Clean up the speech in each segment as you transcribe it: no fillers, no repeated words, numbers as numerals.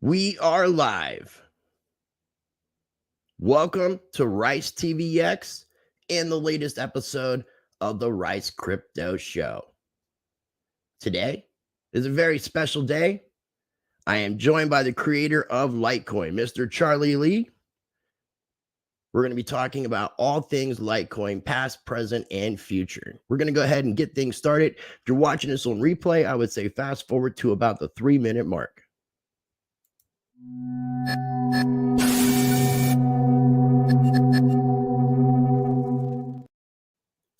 We are live. Welcome to Rice TVX and the latest episode of the Rice Crypto Show. Today is a very special day. I am joined by the creator of Litecoin, Mr. Charlie Lee. We're going to be talking about all things Litecoin, past, present, and future. We're going to go ahead and get things started. If you're watching this on replay, I would say fast forward to about the 3-minute mark.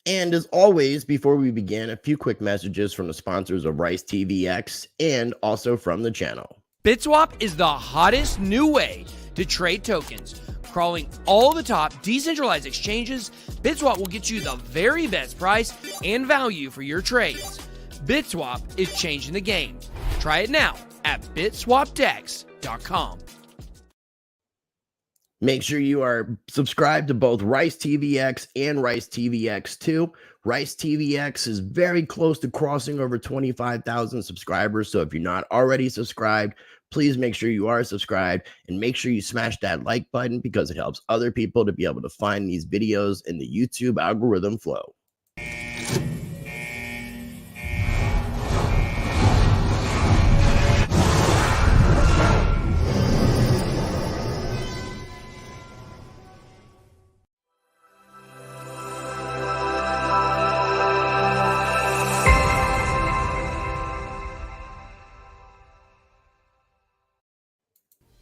And as always, before we begin, a few quick messages from the sponsors of Rice TVX and also from the channel. BitSwap is the hottest new way to trade tokens. Crawling all the top decentralized exchanges, BitSwap will get you the very best price and value for your trades. BitSwap is changing the game. Try it now at bitswapdex.com. Make sure you are subscribed to both Rice TVX and Rice TVX2. Rice TVX is very close to crossing over 25,000 subscribers. So if you're not already subscribed, please make sure you are subscribed and make sure you smash that like button because it helps other people to be able to find these videos in the YouTube algorithm flow.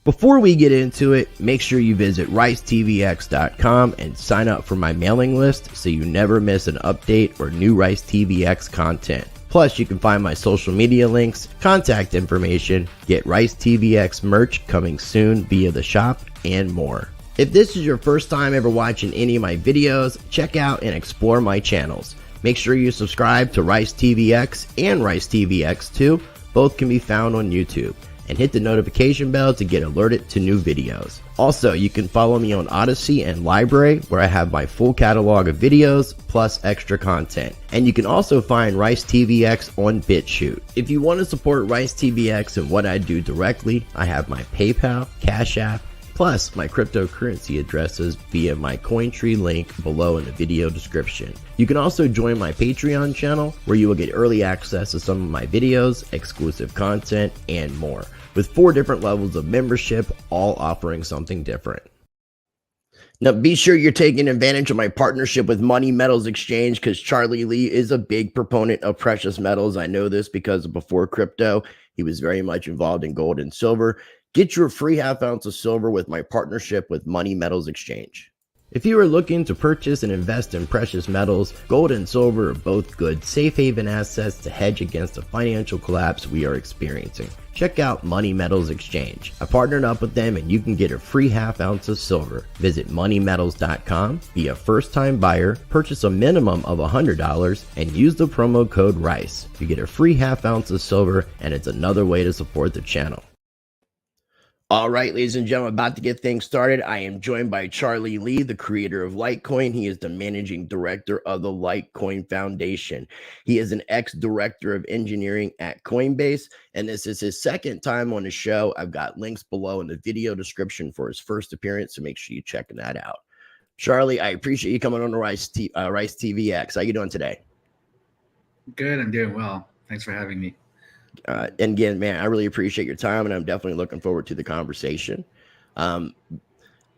Before we get into it, make sure you visit ricetvx.com and sign up for my mailing list so you never miss an update or new Rice TVX content. Plus, you can find my social media links, contact information, get Rice TVX merch coming soon via the shop, and more. If this is your first time ever watching any of my videos, check out and explore my channels. Make sure you subscribe to Rice TVX and Rice TVX2. Both can be found on YouTube. And hit the notification bell to get alerted to new videos. Also, you can follow me on Odyssey and Library, where I have my full catalog of videos plus extra content. And you can also find Rice TVX on BitChute. If you want to support Rice TVX and what I do directly, I have my PayPal, Cash App, plus my cryptocurrency addresses via my Cointree link below in the video description. You can also join my Patreon channel where you will get early access to some of my videos, exclusive content, and more, with 4 different levels of membership, all offering something different. Now, be sure you're taking advantage of my partnership with Money Metals Exchange because Charlie Lee is a big proponent of precious metals. I know this because before crypto, he was very much involved in gold and silver. Get your free half ounce of silver with my partnership with Money Metals Exchange. If you are looking to purchase and invest in precious metals, gold and silver are both good safe haven assets to hedge against the financial collapse we are experiencing. Check out Money Metals Exchange. I partnered up with them and you can get a free half ounce of silver. Visit moneymetals.com, be a first time buyer, purchase a minimum of $100, and use the promo code RICE. You get a free half ounce of silver and it's another way to support the channel. All right, ladies and gentlemen, about to get things started. I am joined by Charlie Lee, the creator of Litecoin. He is the managing director of the Litecoin Foundation. He is an ex-director of engineering at Coinbase, and this is his second time on the show. I've got links below in the video description for his first appearance, so make sure you check that out. Charlie, I appreciate you coming on the Rice TVX. How you doing today? Good, I'm doing well. Thanks for having me. And again, man, I really appreciate your time, and I'm definitely looking forward to the conversation.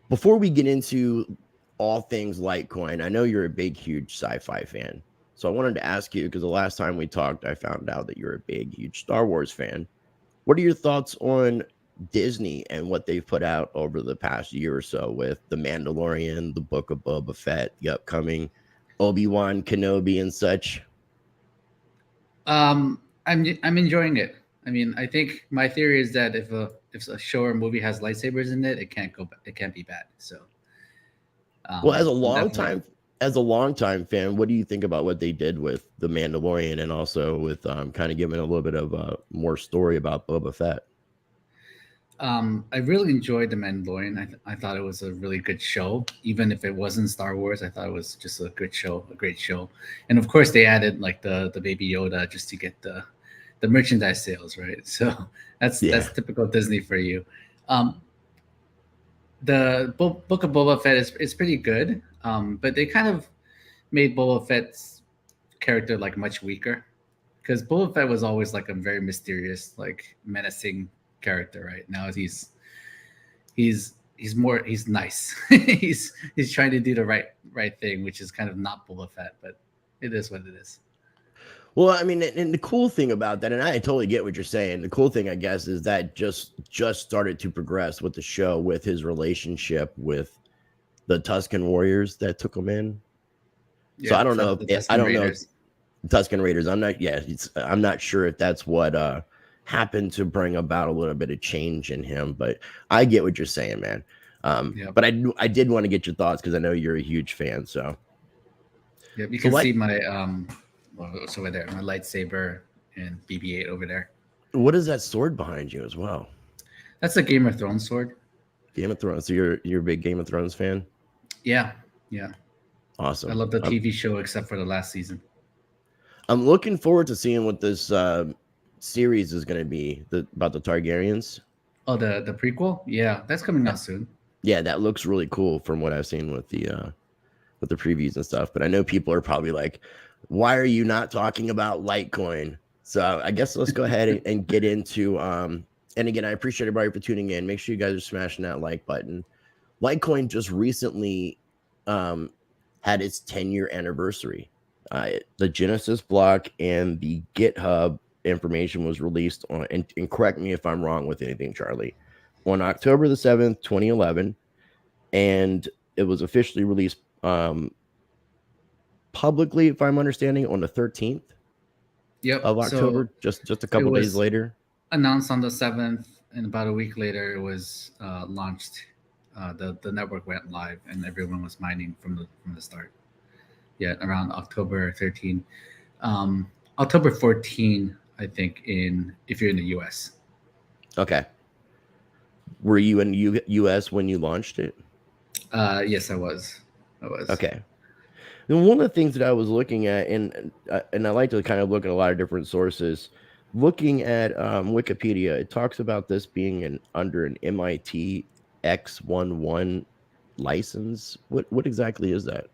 Before we get into all things Litecoin, I know you're a big, huge sci-fi fan. So I wanted to ask you, because the last time we talked, I found out that you're a big, huge Star Wars fan. What are your thoughts on Disney and what they've put out over the past year or so with The Mandalorian, the Book of Boba Fett, the upcoming Obi-Wan Kenobi and such? I'm enjoying it. I mean, I think my theory is that if a show or movie has lightsabers in it, it can't be bad. So, well, as a long time fan, what do you think about what they did with The Mandalorian and also with kind of giving a little bit of more story about Boba Fett? I really enjoyed The Mandalorian. I thought it was a really good show, even if it wasn't Star Wars. I thought it was just a good show, a great show. And of course, they added like the Baby Yoda just to get the the merchandise sales, right? So that's typical Disney for you. The Book of Boba Fett is pretty good, but they kind of made Boba Fett's character like much weaker, because Boba Fett was always like a very mysterious, like menacing character. Right now, he's nice. he's trying to do the right thing, which is kind of not Boba Fett, but it is what it is. Well, I mean, and the cool thing about that, and I totally get what you're saying. The cool thing, I guess, is that just started to progress with the show, with his relationship with the Tusken Warriors that took him in. Yeah, so I don't know. Know Tusken Raiders. I'm not sure if that's what happened to bring about a little bit of change in him, but I get what you're saying, man. But I did want to get your thoughts, because I know you're a huge fan. So yeah, you can see my it's over there, my lightsaber and BB-8 over there. What is that sword behind you as well? That's a Game of Thrones sword. Game of Thrones. So you're a big Game of Thrones fan? Yeah. Awesome. I love the TV show except for the last season. I'm looking forward to seeing what this series is going to be about the Targaryens. Oh, the prequel? Yeah, that's coming out soon. Yeah, that looks really cool from what I've seen with the previews and stuff. But I know people are probably like, why are you not talking about Litecoin? So I guess let's go ahead and get into and again, I appreciate everybody for tuning in. Make sure you guys are smashing that like button. Litecoin just recently had its 10-year anniversary. The Genesis block and the GitHub information was released on, and correct me if I'm wrong with anything, Charlie, on October the 7th, 2011, and it was officially released publicly, if I'm understanding, on the 13th of October, so just a couple days later. Announced on the 7th, and about a week later, it was launched. The network went live, and everyone was mining from the start. Yeah, around October 13. October 14, I think, if you're in the US. Okay. Were you in US when you launched it? Yes, I was. Okay. And one of the things that I was looking at, and I like to kind of look at a lot of different sources. Looking at Wikipedia, it talks about this being under an MIT X11 license. What exactly is that?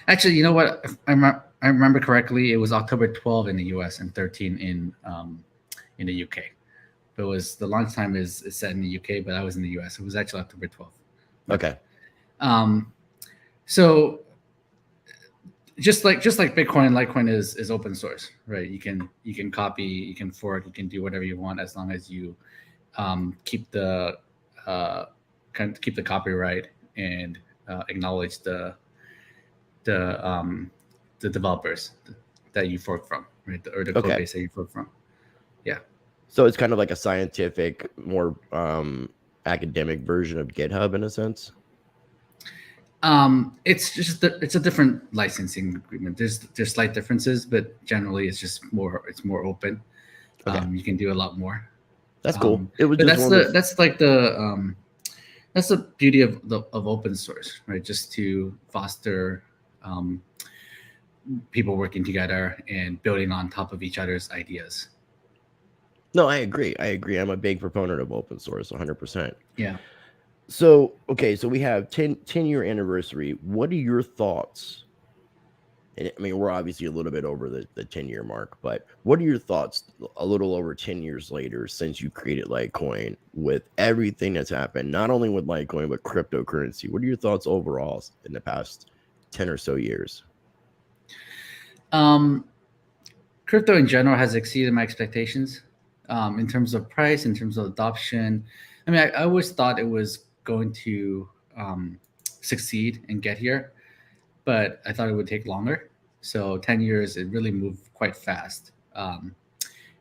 Actually, you know what? If I remember correctly, it was October 12 in the US and 13 in the UK. But the launch time is set in the UK, but I was in the US. It was actually October 12th. Okay. So just like Bitcoin, Litecoin is open source, right? You can copy, you can fork, you can do whatever you want, as long as you keep the copyright and acknowledge the developers that you fork from, right? Or the code base that you fork from. Yeah. So it's kind of like a scientific, more academic version of GitHub in a sense. It's a different licensing agreement. There's slight differences, but generally it's more open. Okay. You can do a lot more. That's cool. It was that's the beauty of open source, right? Just to foster people working together and building on top of each other's ideas. No, I agree. I'm a big proponent of open source, 100%. Yeah. So, okay, so we have 10-year anniversary. What are your thoughts? And I mean, we're obviously a little bit over the 10-year mark, but what are your thoughts a little over 10 years later since you created Litecoin, with everything that's happened, not only with Litecoin, but cryptocurrency? What are your thoughts overall in the past 10 or so years? Crypto in general has exceeded my expectations in terms of price, in terms of adoption. I mean, I always thought it was going to succeed and get here, but I thought it would take longer. So 10 years, it really moved quite fast, and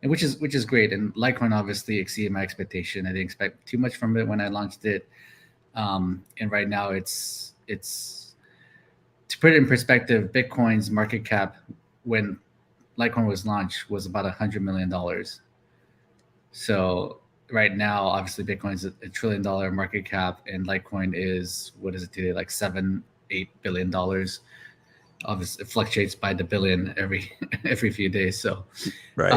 which is great. And Litecoin obviously exceeded my expectation. I didn't expect too much from it when I launched it, and right now it's to put it in perspective, Bitcoin's market cap when Litecoin was launched was about $100 million. So right now, obviously, Bitcoin is a $1 trillion market cap, and Litecoin is, what is it today, like $7-8 billion. obviously it fluctuates by the billion every every few days. So, Right.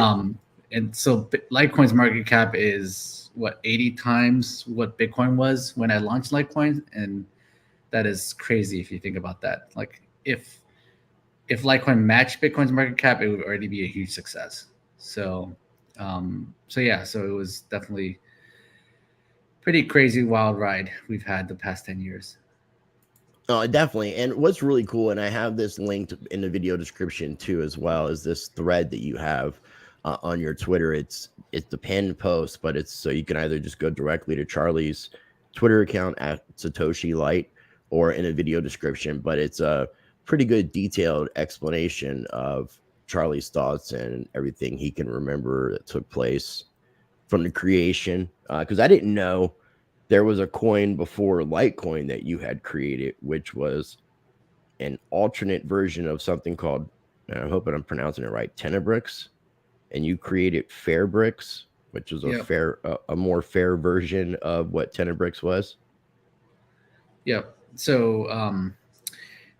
and so Litecoin's market cap is what 80 times what Bitcoin was when I launched Litecoin, and that is crazy if you think about that. Like if Litecoin matched Bitcoin's market cap, it would already be a huge success. So, so it was definitely pretty crazy wild ride we've had the past 10 years. Oh, definitely. And what's really cool, and I have this linked in the video description too, as well, is this thread that you have on your Twitter. It's the pinned post, but it's so you can either just go directly to Charlie's Twitter account at Satoshi Light or in a video description. But it's a pretty good detailed explanation of Charlie's thoughts and everything he can remember that took place from the creation. Because I didn't know there was a coin before Litecoin that you had created, which was an alternate version of something called, and I'm hoping I'm pronouncing it right, Tenebrix. And you created Fairbrix, which was a more fair version of what Tenebrix was. Yep. So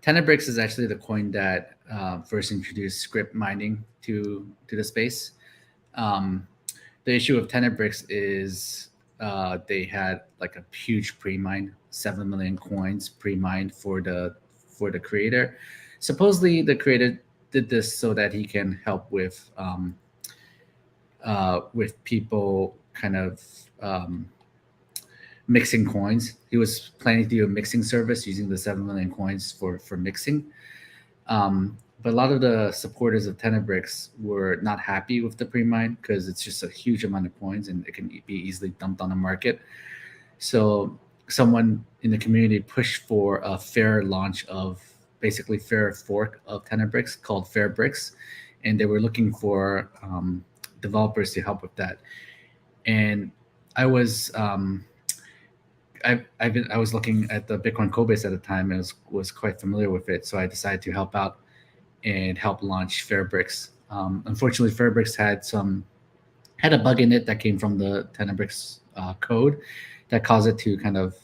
Tenebrix is actually the coin that first introduced script mining to the space. The issue of Tenebrix is they had like a huge pre-mine, 7 million coins pre-mined for the creator. Supposedly the creator did this so that he can help with people kind of mixing coins. He was planning to do a mixing service using the 7 million coins for mixing. But a lot of the supporters of Tenebrix were not happy with the pre-mine because it's just a huge amount of coins and it can be easily dumped on the market. So someone in the community pushed for a fair launch of basically fair fork of Tenebrix called Fairbrix. And they were looking for developers to help with that. And I was I was looking at the Bitcoin Codebase at the time and was quite familiar with it. So I decided to help out and help launch Fairbrix. Unfortunately, Fairbrix had a bug in it that came from the Tenebrix code that caused it to kind of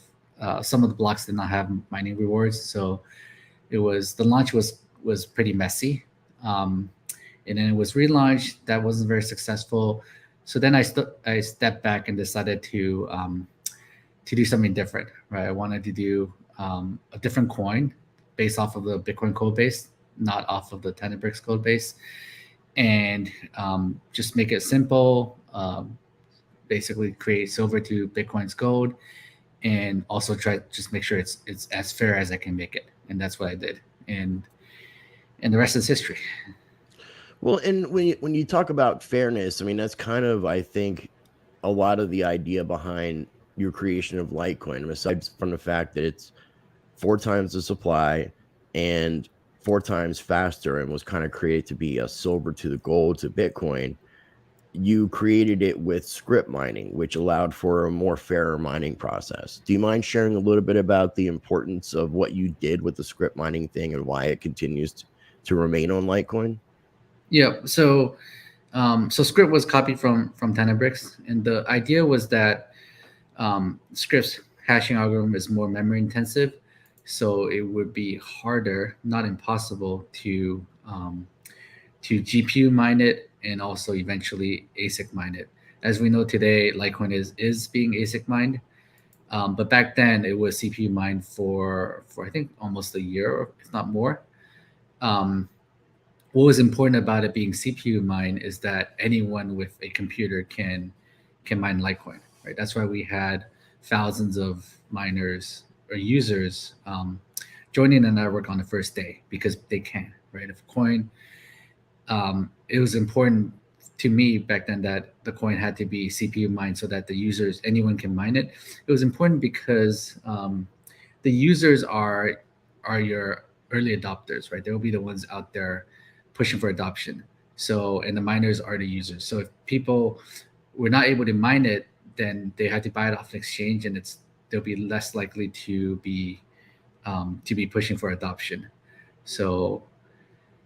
some of the blocks did not have mining rewards. So the launch was pretty messy. And then it was relaunched. That wasn't very successful. So then I stepped back and decided to do something different. Right, I wanted to do a different coin based off of the Bitcoin code base, not off of the Tenebrix code base, and just make it simple. Basically, create silver to Bitcoin's gold, and also try to just make sure it's as fair as I can make it. And that's what I did. And the rest is history. Well, and when you talk about fairness, I mean, that's kind of, I think, a lot of the idea behind your creation of Litecoin, aside from the fact that it's 4 times the supply and 4 times faster and was kind of created to be a silver to the gold to Bitcoin. You created it with script mining, which allowed for a more fairer mining process. Do you mind sharing a little bit about the importance of what you did with the script mining thing and why it continues to remain on Litecoin? Yeah. So script was copied from Tenebrix, and the idea was that script's hashing algorithm is more memory intensive, so it would be harder, not impossible, to GPU mine it and also eventually ASIC mine it. As we know today, Litecoin is being ASIC mined, but back then it was CPU mined for I think almost a year, if not more. What was important about it being CPU mine is that anyone with a computer can mine Litecoin, right? That's why we had thousands of miners or users joining the network on the first day, because they can, right? If a coin, it was important to me back then that the coin had to be CPU mined so that the users, anyone can mine it. It was important because the users are your early adopters, right? They will be the ones out there pushing for adoption. So, and the miners are the users. So if people were not able to mine it, then they had to buy it off an exchange, and they'll be less likely to be pushing for adoption. So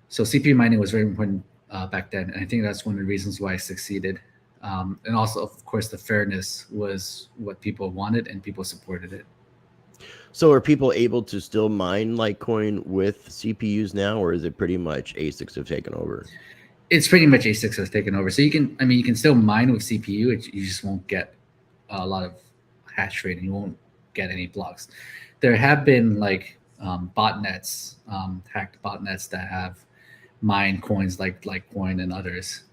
CPU mining was very important back then, and I think that's one of the reasons why I succeeded. And also, of course, the fairness was what people wanted, and people supported it. So are people able to still mine Litecoin with CPUs now, or is it pretty much ASICs have taken over? It's pretty much ASICs has taken over. So you can still mine with CPU. You just won't get a lot of hash rate, and you won't get any blocks. There have been like botnets, hacked botnets that have mined coins like Litecoin and others.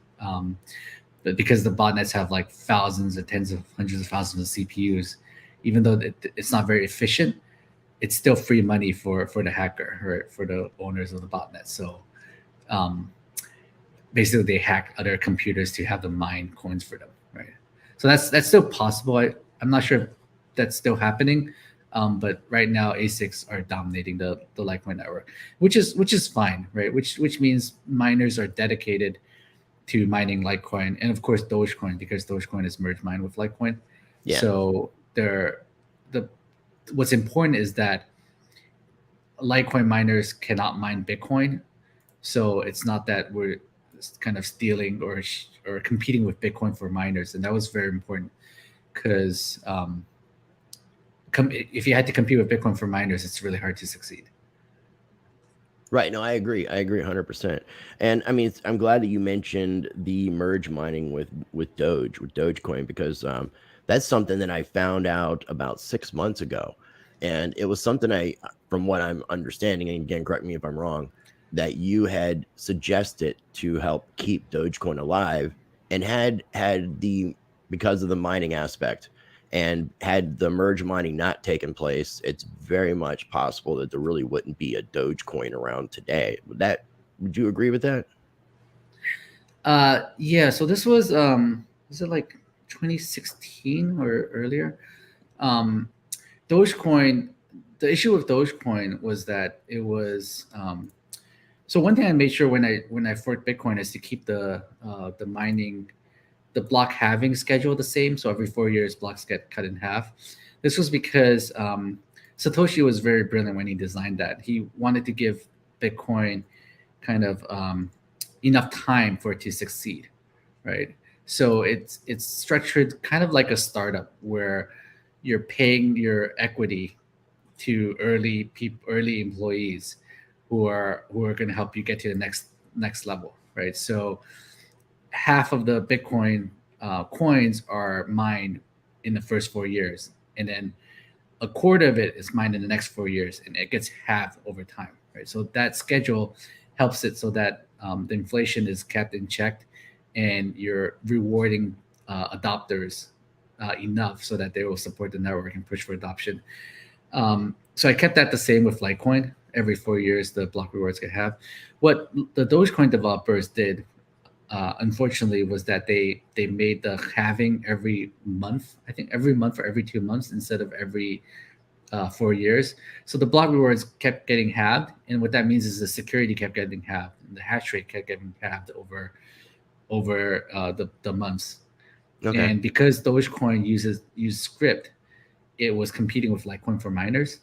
But because the botnets have like thousands and tens of hundreds of thousands of CPUs, even though it's not very efficient, it's still free money for the hacker, right? For the owners of the botnet. So um, basically, they hack other computers to have them mine coins for them, right? So that's still possible. I'm not sure if that's still happening, but right now ASICs are dominating the Litecoin network, which is fine, right? Which means miners are dedicated to mining Litecoin, and of course Dogecoin, because Dogecoin is merge mined with Litecoin. Yeah. So the what's important is that Litecoin miners cannot mine Bitcoin, so it's not that we're kind of stealing or competing with Bitcoin for miners, and that was very important because if you had to compete with Bitcoin for miners, it's really hard to succeed. Right. No, I agree. I agree 100%. And I mean, I'm glad that you mentioned the merge mining with Dogecoin, because that's something that I found out about 6 months ago, and it was something from what I'm understanding, and again, correct me if I'm wrong, that you had suggested to help keep Dogecoin alive, and had the because of the mining aspect. And had the merge mining not taken place, it's very much possible that there really wouldn't be a Dogecoin around today. Would you agree with that? Yeah. So this was it like 2016 or earlier? Um, Dogecoin. The issue with Dogecoin was that it was. So one thing I made sure when I forked Bitcoin is to keep the mining, the block halving schedule the same. So every 4 years, blocks get cut in half. This was because Satoshi was very brilliant when he designed that. He wanted to give Bitcoin kind of enough time for it to succeed, right? So it's structured kind of like a startup where you're paying your equity to early employees who are going to help you get to the next level, right? So half of the Bitcoin coins are mined in the first 4 years, and then a quarter of it is mined in the next 4 years, and it gets halved over time, right? So that schedule helps it so that the inflation is kept in check, and you're rewarding adopters enough so that they will support the network and push for adoption. So I kept that the same with Litecoin. Every 4 years, the block rewards get halved. What the Dogecoin developers did, unfortunately, was that they made the halving every month. I think every month or every 2 months instead of every 4 years. So the block rewards kept getting halved, and what that means is the security kept getting halved, and the hash rate kept getting halved over the months. Okay. And because Dogecoin used script, it was competing with Litecoin for miners.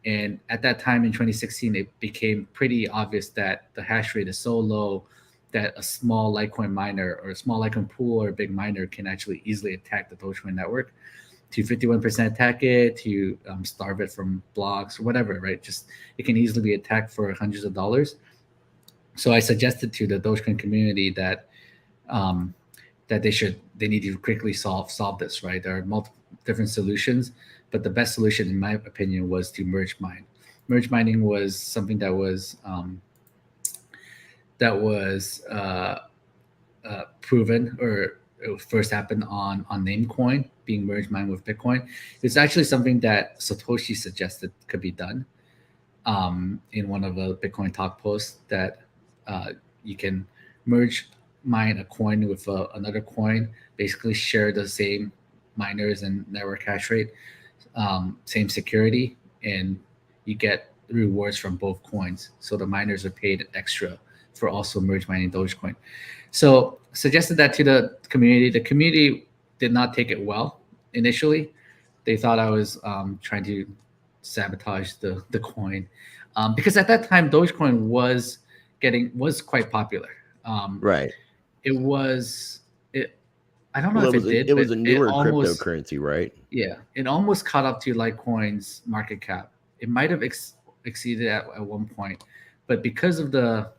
And at that time in 2016, it became pretty obvious that the hash rate is so low that a small Litecoin miner or a small Litecoin pool or a big miner can actually easily attack the Dogecoin network, to 51% attack it, to starve it from blocks or whatever, right? Just it can easily be attacked for hundreds of dollars. So I suggested to the Dogecoin community that that they need to quickly solve this, right? There are multiple different solutions, but the best solution, in my opinion, was to merge mine. Merge mining was something that was proven, or it first happened on Namecoin, being merge mined with Bitcoin. It's actually something that Satoshi suggested could be done in one of the Bitcoin talk posts, that you can merge mine a coin with another coin, basically share the same miners and network hash rate, same security, and you get rewards from both coins. So the miners are paid extra for also merge mining Dogecoin. So suggested that to the community. The community did not take it well initially. They thought I was trying to sabotage the coin, because at that time Dogecoin was quite popular. Right. It was it I don't know Well, if it did, it but was a it newer almost, cryptocurrency, right? yeah, it almost caught up to Litecoin's market cap. It might have exceeded at one point, but because of the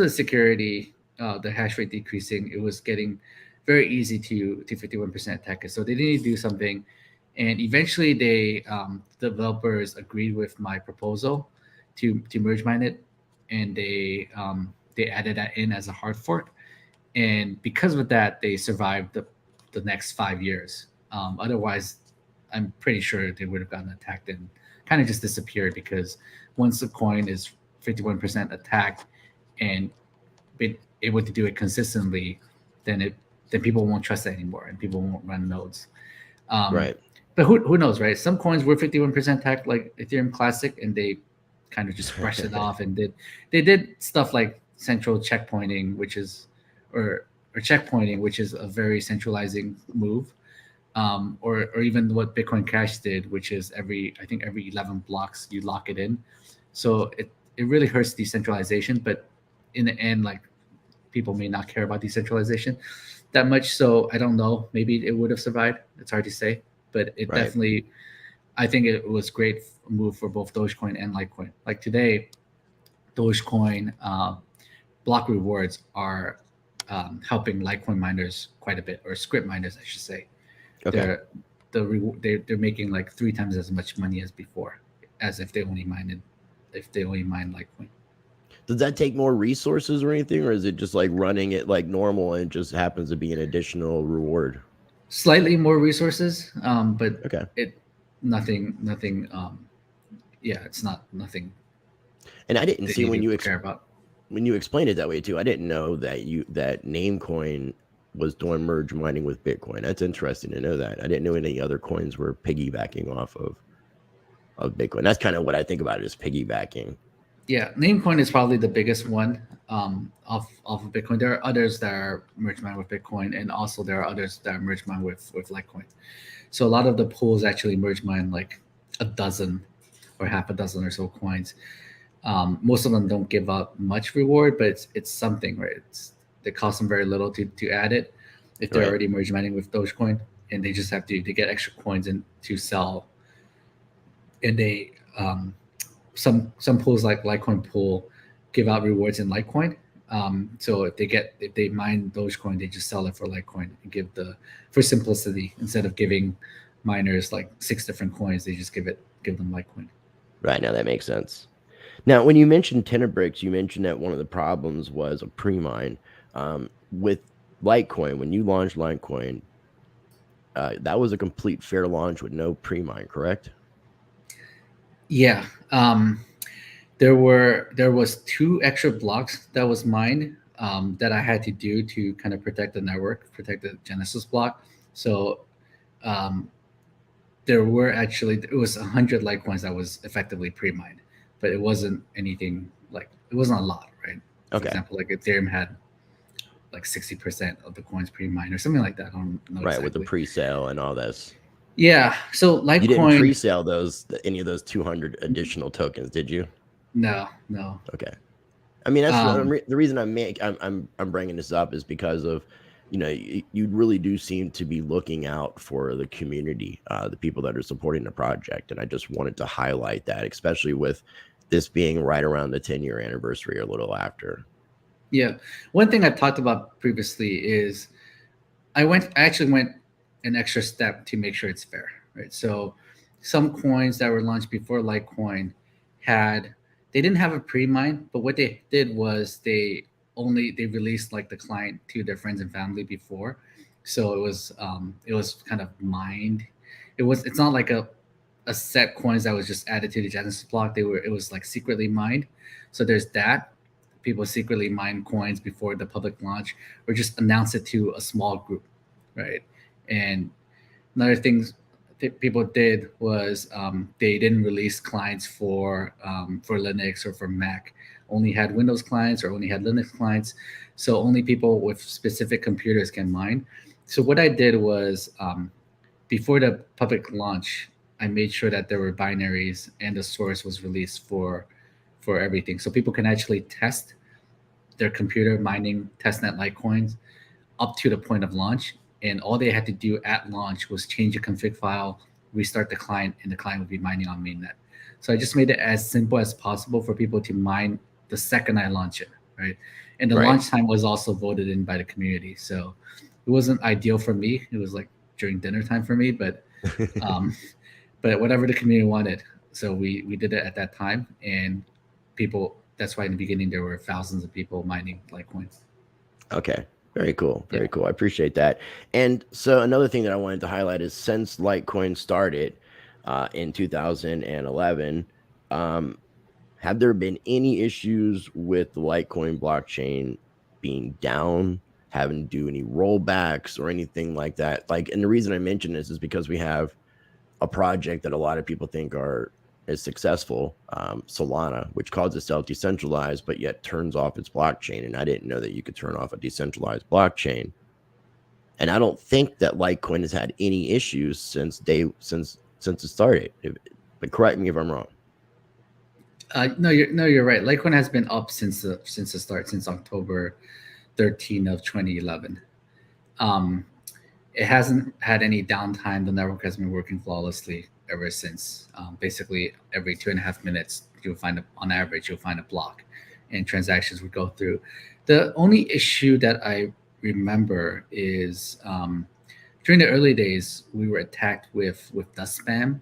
security, the hash rate decreasing, it was getting very easy to 51% attack it. So they needed to do something, and eventually they developers agreed with my proposal to merge mine it, and they added that in as a hard fork, and because of that, they survived the next 5 years. Otherwise, I'm pretty sure they would have gotten attacked and kind of just disappeared because once the coin is 51% attacked and been able to do it consistently, then people won't trust it anymore and people won't run nodes. Um, Right. but who knows, right? Some coins were 51% attacked, like Ethereum Classic, and they kind of just brushed it off and did stuff like central checkpointing, which is or checkpointing, which is a very centralizing move. Or even what Bitcoin Cash did, which is I think every 11 blocks you lock it in. So it really hurts decentralization, but in the end, like people may not care about decentralization that much. So I don't know. Maybe it would have survived. It's hard to say, but it Right. definitely. I think it was great move for both Dogecoin and Litecoin. Like today, Dogecoin block rewards are helping Litecoin miners quite a bit, or script miners, I should say. Okay. They're making like 3 times as much money as before, as if they only mined Litecoin. Does that take more resources or anything, or is it just like running it like normal and just happens to be an additional reward? Slightly more resources, but Okay. it nothing. Yeah, it's not nothing And I didn't that see you when need you to care about. when you explained it that way too. I didn't know that Namecoin was doing merge mining with Bitcoin. That's interesting to know that. I didn't know any other coins were piggybacking off of Bitcoin. That's kind of what I think about it as piggybacking. Yeah, Namecoin is probably the biggest one off of Bitcoin. There are others that are merge mined with Bitcoin, and also there are others that are merge mined with Litecoin. So a lot of the pools actually merge mine like a dozen or half a dozen or so coins. Most of them don't give out much reward, but it's something, right? It costs them very little to add it if they're Right. already merge mining with Dogecoin, and they just have to get extra coins and to sell. And they some pools like Litecoin pool give out rewards in Litecoin. So if they mine Dogecoin, they just sell it for Litecoin and for simplicity, instead of giving miners like 6 different coins, they just give them Litecoin. Right. Now that makes sense. Now, when you mentioned Tenebricks, you mentioned that one of the problems was a pre-mine. With Litecoin, when you launched Litecoin, that was a complete fair launch with no pre-mine, correct? Yeah. There was 2 extra blocks that was mined, that I had to do to kind of protect the network, protect the Genesis block. So um, it was 100 Litecoins that was effectively pre-mined, but it wasn't anything like, it wasn't a lot, right? For Okay. example, like Ethereum had like 60% of the coins pre-mined or something like that. I don't know Right, with the exactly. pre-sale and all this. Yeah. So You didn't Litecoin, pre-sale any of those 200 additional tokens, did you? no. Okay. I mean, that's Um, the reason I'm bringing this up is because of, you really do seem to be looking out for the community, the people that are supporting the project, and I just wanted to highlight that, especially with this being right around the 10-year anniversary or a little after. Yeah. One thing I talked about previously is I actually went an extra step to make sure it's fair, right? So some coins that were launched before Litecoin they didn't have a pre-mine, but what they did was they released like the client to their friends and family before. So it was kind of mined. It's not like a set coins that was just added to the Genesis block. It was like secretly mined. So there's that. People secretly mine coins before the public launch, or just announce it to a small group, right? And another thing people did was they didn't release clients for Linux or for Mac. Only had Windows clients or only had Linux clients. So only people with specific computers can mine. So what I did was before the public launch, I made sure that there were binaries and the source was released for everything, so people can actually test their computer mining testnet Litecoins up to the point of launch. And all they had to do at launch was change the config file, restart the client, and the client would be mining on mainnet. So I just made it as simple as possible for people to mine the second I launch it, right? And the launch time was also voted in by the community. So it wasn't ideal for me. It was like during dinner time for me, but whatever the community wanted. So we did it at that time, and people, that's why in the beginning there were thousands of people mining Litecoin. Okay. Very cool. Very cool. I appreciate that. And so another thing that I wanted to highlight is since Litecoin started in 2011, have there been any issues with the Litecoin blockchain being down, having to do any rollbacks or anything like that? Like, and the reason I mention this is because we have a project that a lot of people think is successful, Solana, which calls itself decentralized, but yet turns off its blockchain. And I didn't know that you could turn off a decentralized blockchain. And I don't think that Litecoin has had any issues since it started. But correct me if I'm wrong. No, you're right. Litecoin has been up since the start, since October 13 of 2011. It hasn't had any downtime. The network has been working flawlessly ever since. Basically, every 2.5 minutes, on average, you'll find a block, and transactions would go through. The only issue that I remember is during the early days, we were attacked with dust spam.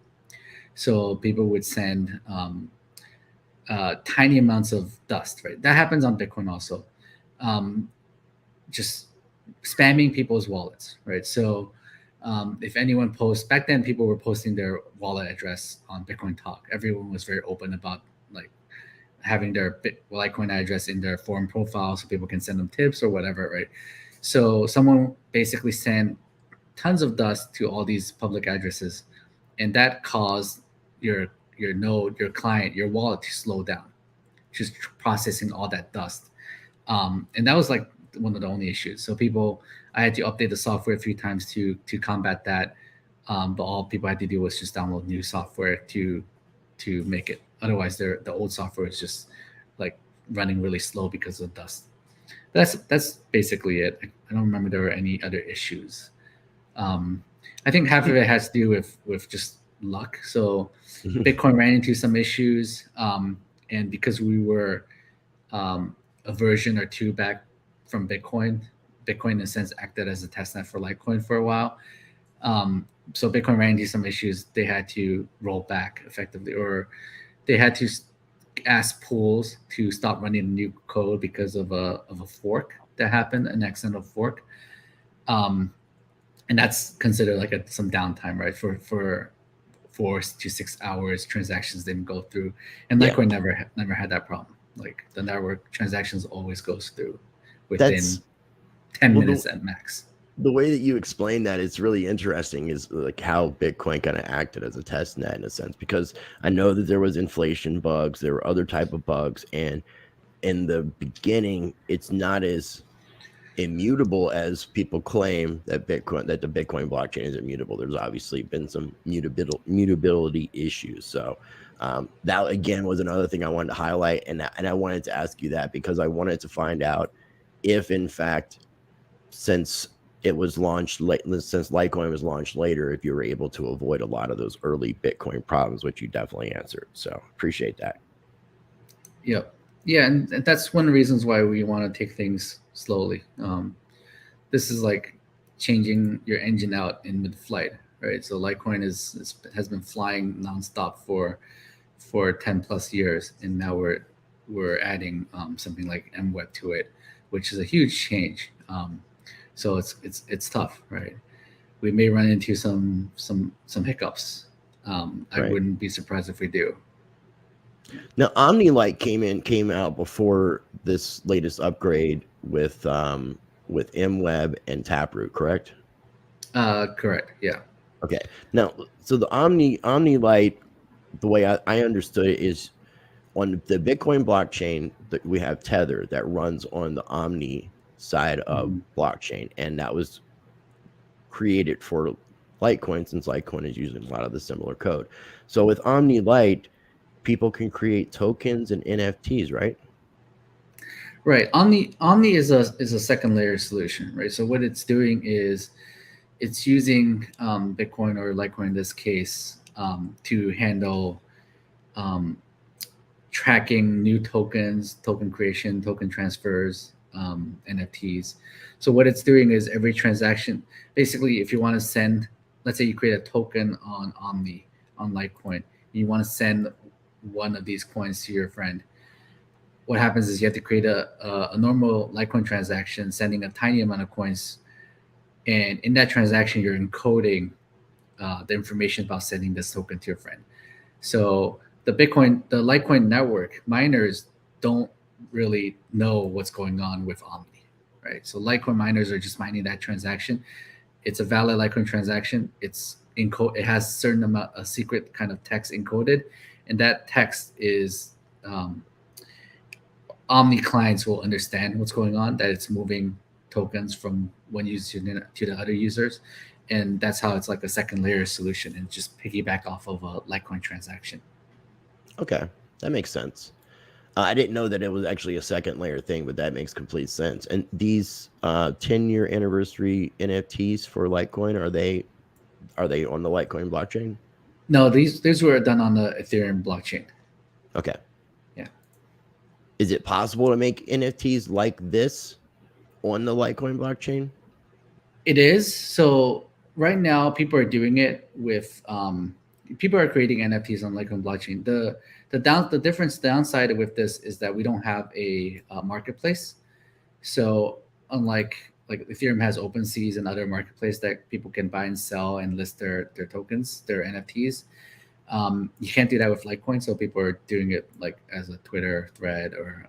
So people would send tiny amounts of dust, right? That happens on Bitcoin also. Just spamming people's wallets, right? So if anyone posts, back then people were posting their wallet address on Bitcoin Talk. Everyone was very open about like having their Litecoin address in their forum profile so people can send them tips or whatever, right? So someone basically sent tons of dust to all these public addresses, and that caused your node, your client, your wallet to slow down, just processing all that dust. And that was like one of the only issues. So I had to update the software a few times to combat that. But all people had to do was just download new software to make it. Otherwise, the old software is just like running really slow because of dust. That's basically it. I don't remember there were any other issues. I think half of it has to do with just luck. So Bitcoin ran into some issues, and because we were a version or two back from Bitcoin in a sense acted as a testnet for Litecoin for a while. So Bitcoin ran into some issues. They had to roll back effectively, or they had to ask pools to stop running new code because of a fork that happened, an accidental fork. And that's considered like some downtime, right? For 4 to 6 hours, transactions didn't go through, and Litecoin never had that problem. Like the network transactions always goes through within 10 minutes at max. The way that you explain that is really interesting, is like how Bitcoin kind of acted as a test net in a sense, because I know that there was inflation bugs, there were other type of bugs, and in the beginning, it's not as immutable as people claim that the Bitcoin blockchain is immutable. There's obviously been some mutability issues. So that again was another thing I wanted to highlight, and I wanted to ask you that because I wanted to find out if in fact, since it was launched late, since Litecoin was launched later, if you were able to avoid a lot of those early Bitcoin problems, which you definitely answered. So appreciate that. Yep. Yeah, and that's one of the reasons why we want to take things slowly. This is like changing your engine out in mid-flight, right? So Litecoin has been flying nonstop for 10 plus years, and now we're adding something like MWeb to it, which is a huge change. So it's tough, right? We may run into some hiccups. I wouldn't be surprised if we do. Now, OmniLite came out before this latest upgrade with MWeb and Taproot, correct? Correct. Yeah. Okay. Now, so the OmniLite, the way I understood it is on the Bitcoin blockchain that we have Tether that runs on the Omni side of blockchain, and that was created for Litecoin, since Litecoin is using a lot of the similar code. So with OmniLite, people can create tokens and NFTs, right? Right. Omni is a second layer solution, right? So what it's doing is it's using Bitcoin or Litecoin in this case to handle um, tracking new tokens, token creation, token transfers, NFTs. So what it's doing is every transaction, basically, if you want to send, let's say you create a token on Omni on Litecoin, you want to send one of these coins to your friend. What happens is you have to create a normal Litecoin transaction, sending a tiny amount of coins, and in that transaction, you're encoding the information about sending this token to your friend. So the Litecoin network miners don't really know what's going on with Omni, right? So Litecoin miners are just mining that transaction. It's a valid Litecoin transaction. It has a certain amount of secret kind of text encoded, and that text is Omni clients will understand what's going on, that it's moving tokens from one user to the other users. And that's how it's like a second layer solution and just piggyback off of a Litecoin transaction. Okay, that makes sense. I didn't know that it was actually a second layer thing, but that makes complete sense. And these 10-year anniversary NFTs for Litecoin, are they on the Litecoin blockchain? No, these were done on the Ethereum blockchain. Okay. Yeah. Is it possible to make NFTs like this on the Litecoin blockchain? It is. So right now, people are doing it with people are creating NFTs on Litecoin blockchain. The difference downside with this is that we don't have a marketplace. So unlike like Ethereum has OpenSeas and other marketplace that people can buy and sell and list their tokens, their NFTs. You can't do that with Litecoin. So people are doing it like as a Twitter thread or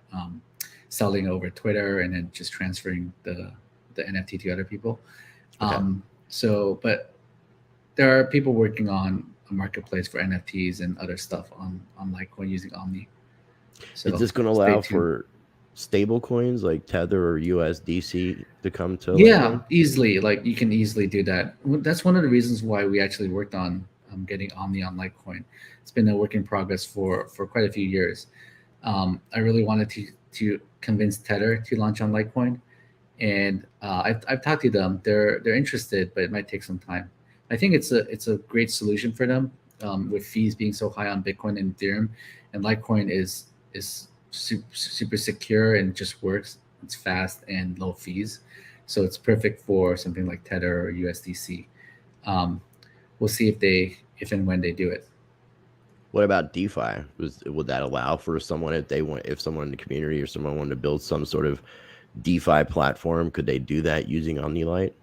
selling over Twitter and then just transferring the NFT to other people. Okay. But there are people working on a marketplace for NFTs and other stuff on Litecoin using Omni. So is this going to allow for stable coins like Tether or USDC to come to Litecoin? Easily. Like you can easily do that. That's one of the reasons why we actually worked on getting Omni on Litecoin. It's been a work in progress for quite a few years. I really wanted to convince Tether to launch on Litecoin, and I've talked to them. They're interested, but it might take some time. I think it's a great solution for them with fees being so high on Bitcoin and Ethereum, and Litecoin is super secure and just works. It's fast and low fees, so it's perfect for something like Tether or USDC. We'll see if and when they do it. What about DeFi? Would that allow for someone if someone in the community or someone wanted to build some sort of DeFi platform, could they do that using OmniLite?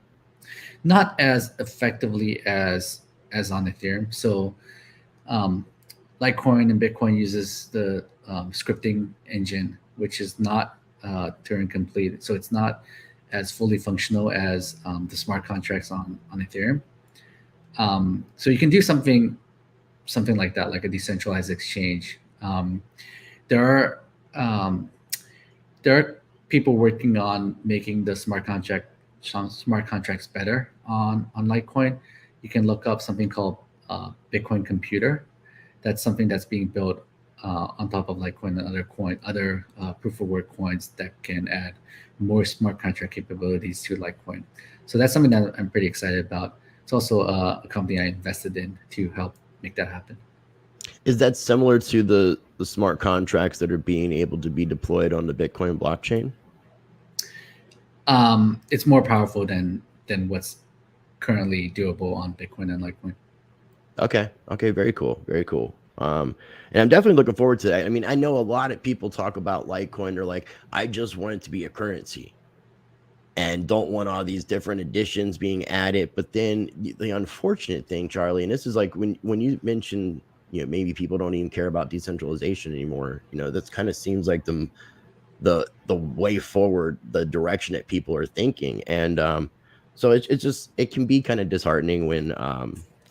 Not as effectively as on Ethereum. So Litecoin and Bitcoin uses the scripting engine, which is not Turing complete. So it's not as fully functional as the smart contracts on Ethereum. So you can do something like that, like a decentralized exchange. There are people working on making the smart contracts better on Litecoin. You can look up something called Bitcoin Computer. That's something that's being built on top of Litecoin and other proof of work coins that can add more smart contract capabilities to Litecoin. So that's something that I'm pretty excited about. It's also a company I invested in to help make that happen. Is that similar to the smart contracts that are being able to be deployed on the Bitcoin blockchain? It's more powerful than what's currently doable on Bitcoin and Litecoin. Okay, very cool, very cool. And I'm definitely looking forward to that. I mean, I know a lot of people talk about Litecoin. They're like, I just want it to be a currency and don't want all these different additions being added. But then the unfortunate thing, Charlie, and this is like when you mentioned, maybe people don't even care about decentralization anymore. That's kind of seems like the way forward, the direction that people are thinking. And so it can be kind of disheartening when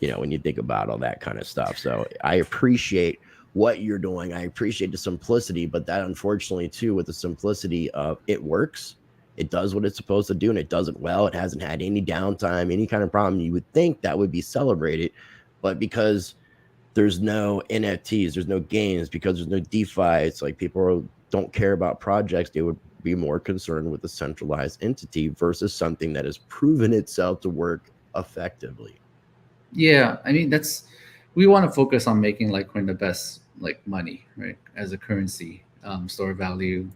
when you think about all that kind of stuff. So I appreciate what you're doing. I appreciate the simplicity, but that unfortunately too, with the simplicity of it works, it does what it's supposed to do, and it does it well. It hasn't had any downtime, any kind of problem. You would think that would be celebrated, but because there's no NFTs, there's no games, because there's no DeFi, it's like people don't care about projects. They would be more concerned with a centralized entity versus something that has proven itself to work effectively. Yeah, I mean we want to focus on making Litecoin the best like money, right, as a currency, store value,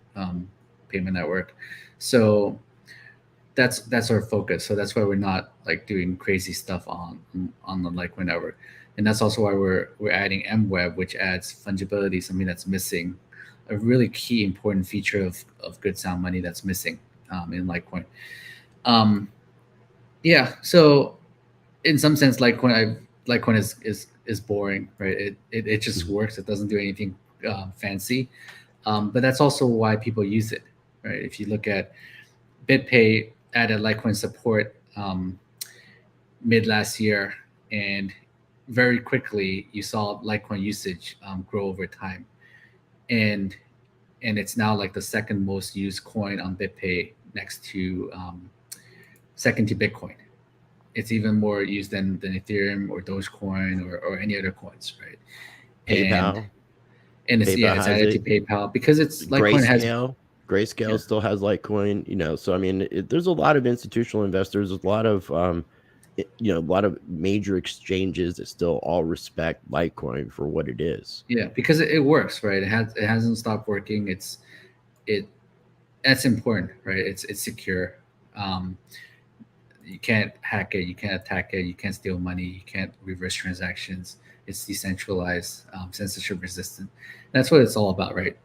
payment network. So that's our focus. So that's why we're not like doing crazy stuff on the Litecoin network, and that's also why we're adding MWeb, which adds fungibility, something that's missing, a really key important feature of good sound money that's missing in Litecoin. Yeah, so in some sense, Litecoin is boring, right? It just works. It doesn't do anything fancy, but that's also why people use it, right? If you look at BitPay added Litecoin support mid last year, and very quickly you saw Litecoin usage grow over time, and it's now like the second most used coin on BitPay, next to second to Bitcoin. It's even more used than Ethereum or Dogecoin or any other coins, right? PayPal. And it's PayPal it's has added it. to PayPal because it's Litecoin has Grayscale still has Litecoin, you know. So I mean, there's a lot of institutional investors, a lot of a lot of major exchanges that still all respect Litecoin for what it is. Yeah, because it works, right? It hasn't stopped working. It that's important, right? It's secure. You can't hack it, you can't attack it, you can't steal money, you can't reverse transactions. It's decentralized, censorship resistant. That's what it's all about, right?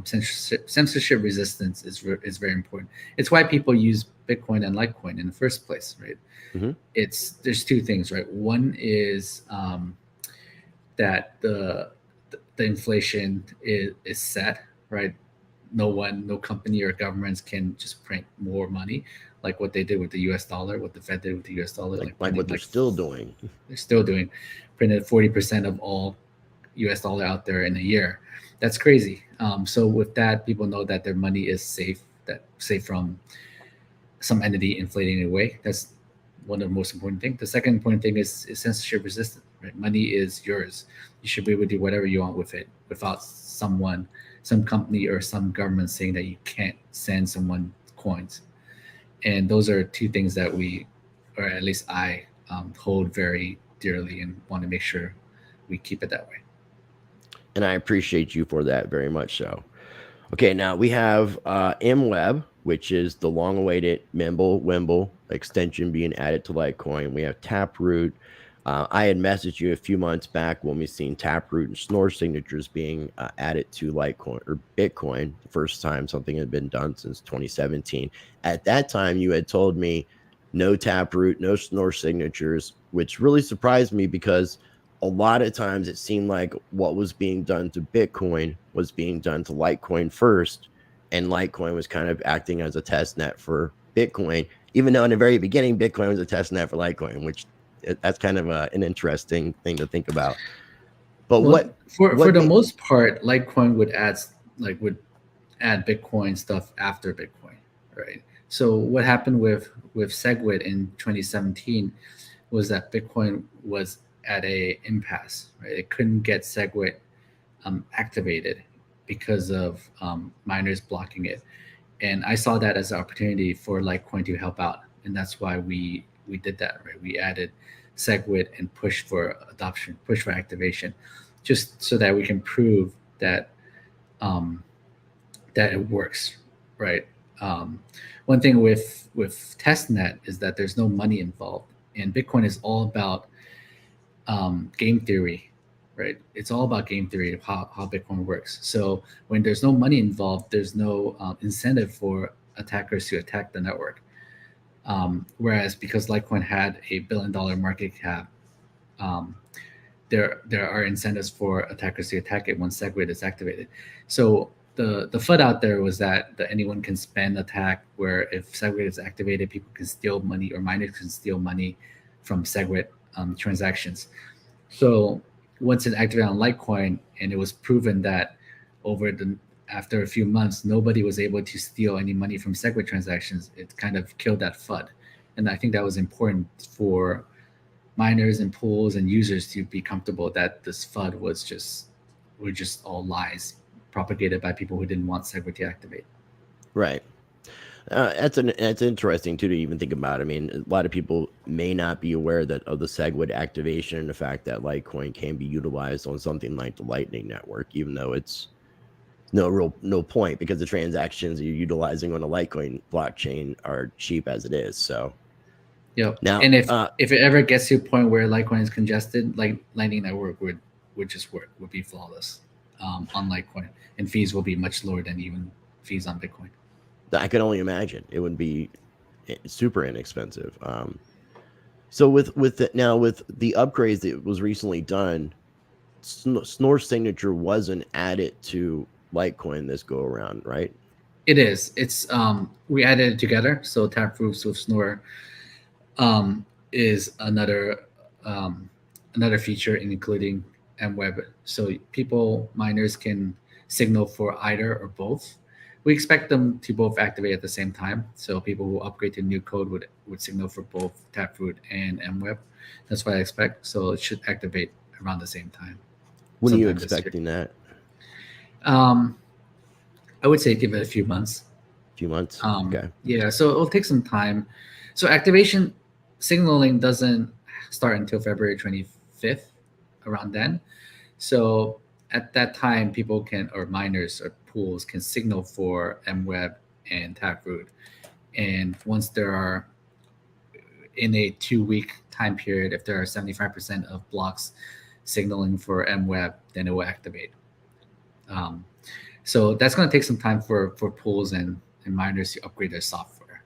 Censorship resistance is very important. It's why people use Bitcoin and Litecoin in the first place, right? Mm-hmm. There's two things, right? One is that the inflation is set, right? No company or governments can just print more money like what they did with the US dollar, what the Fed did with the US dollar. Like what they're still doing. They're still doing, printed 40% of all US dollar out there in a year. That's crazy. So with that, people know that their money is safe from some entity inflating it away. That's one of the most important things. The second important thing is censorship resistant, right? Money is yours. You should be able to do whatever you want with it without some company or some government saying that you can't send someone coins. And those are two things that we, or at least I, hold very dearly and want to make sure we keep it that way. And I appreciate you for that very much so. Okay, now we have MWeb, which is the long-awaited Mimblewimble extension being added to Litecoin. We have Taproot. I had messaged you a few months back when we seen Taproot and Schnorr signatures being added to Litecoin or Bitcoin. The first time something had been done since 2017. At that time, you had told me no Taproot, no Schnorr signatures, which really surprised me because a lot of times it seemed like what was being done to Bitcoin was being done to Litecoin first, and Litecoin was kind of acting as a test net for Bitcoin, even though in the very beginning Bitcoin was a test net for Litecoin, which that's kind of an interesting thing to think about. But for the most part, Litecoin would add Bitcoin stuff after Bitcoin, right? So what happened with SegWit in 2017 was that Bitcoin was at a impasse, right? It couldn't get SegWit activated because of miners blocking it, and I saw that as an opportunity for Litecoin to help out, and that's why we did that, right? We added SegWit and pushed for adoption, push for activation, just so that we can prove that that it works, right? One thing with testnet is that there's no money involved, and Bitcoin is all about game theory, right? It's all about game theory of how Bitcoin works. So when there's no money involved, there's no incentive for attackers to attack the network. Whereas because Litecoin had $1 billion market cap, there are incentives for attackers to attack it once SegWit is activated. So the FUD out there was that anyone can spend attack, where if SegWit is activated, people can steal money or miners can steal money from SegWit transactions. So once it activated on Litecoin, and it was proven that after a few months, nobody was able to steal any money from SegWit transactions, it kind of killed that FUD. And I think that was important for miners and pools and users to be comfortable that this FUD were just all lies propagated by people who didn't want SegWit to activate. Right. That's interesting too to even think about. I mean, a lot of people may not be aware that of the SegWit activation and the fact that Litecoin can be utilized on something like the Lightning Network, even though it's no point because the transactions you're utilizing on a Litecoin blockchain are cheap as it is. So Yep. now, And if it ever gets to a point where Litecoin is congested, like Lightning Network would just work, would be flawless on Litecoin, and fees will be much lower than even fees on Bitcoin. I can only imagine it would be super inexpensive. So with the upgrades that was recently done, Snor's signature wasn't added to Litecoin this go around, right? It is. It's we added it together. So Taproot with Snore is another feature, including MWeb. So miners can signal for either or both. We expect them to both activate at the same time. So people who upgrade to new code would signal for both Taproot and MWeb. That's what I expect. So it should activate around the same time. When are you sometime this year. expecting that? I would say give it a few months. Few months. Okay. Yeah, so it'll take some time. So activation signaling doesn't start until February 25th, around then. So at that time, people can, or miners or pools can signal for MWeb and Taproot. And once there are, in a 2-week time period, if there are 75% of blocks signaling for MWeb, then it will activate. So that's going to take some time for pools and miners to upgrade their software,